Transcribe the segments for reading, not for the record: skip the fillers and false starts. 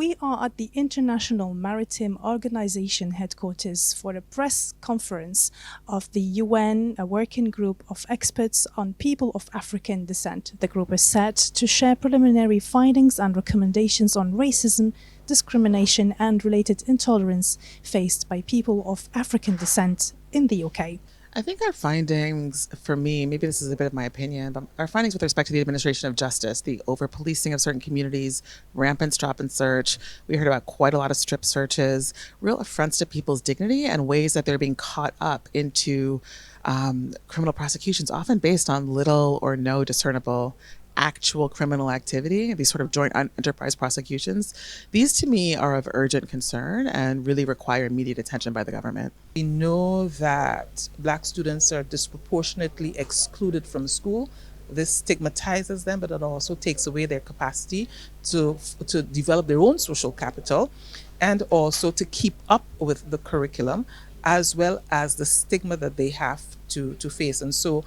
We are at the International Maritime Organization headquarters for a press conference of the UN, a working group of experts on people of African descent. The group is set to share preliminary findings and recommendations on racism, discrimination, and related intolerance faced by people of African descent in the UK. I think our findings, for me, maybe this is a bit of my opinion, but our findings with respect to the administration of justice, the over policing of certain communities, rampant stop and search. We heard about quite a lot of strip searches, real affronts to people's dignity, and ways that they're being caught up into criminal prosecutions, often based on little or no discernible actual criminal activity, these sort of joint enterprise prosecutions. These to me are of urgent concern and really require immediate attention by the government. We know that Black students are disproportionately excluded from school. This stigmatizes them, but it also takes away their capacity to develop their own social capital and also to keep up with the curriculum, as well as the stigma that they have to face. And so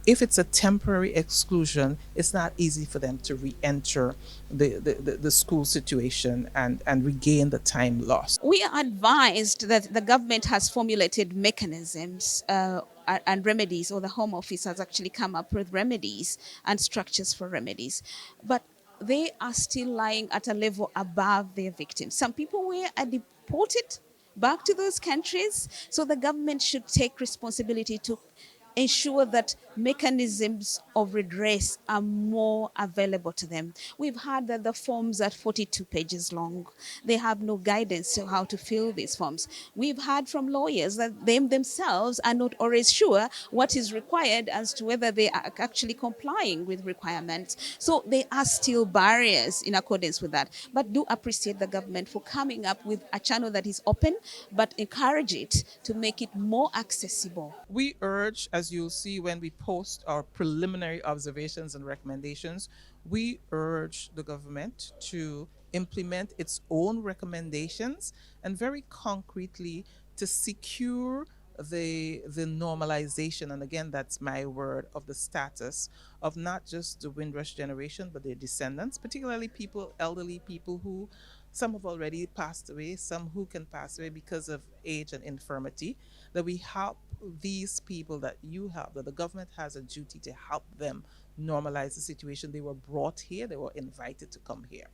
if it's a temporary exclusion, it's not easy for them to re-enter the school situation and regain the time lost. We are advised that the government has formulated mechanisms and remedies, or the Home Office has actually come up with remedies and structures for remedies. But they are still lying at a level above their victims. Some people were deported back to those countries, so the government should take responsibility to ensure that mechanisms of redress are more available to them. We've heard that the forms are 42 pages long. They have no guidance on how to fill these forms. We've heard from lawyers that they themselves are not always sure what is required as to whether they are actually complying with requirements. So there are still barriers in accordance with that. But do appreciate the government for coming up with a channel that is open, but encourage it to make it more accessible. We urge, as you'll see when we post our preliminary observations and recommendations, we urge the government to implement its own recommendations and very concretely to secure the normalization, and again that's my word, of the status of not just the Windrush generation but their descendants, particularly people, elderly people who some have already passed away, some who can pass away because of age and infirmity, that we help these people, that you help, that the government has a duty to help them normalize the situation. They were brought here, they were invited to come here.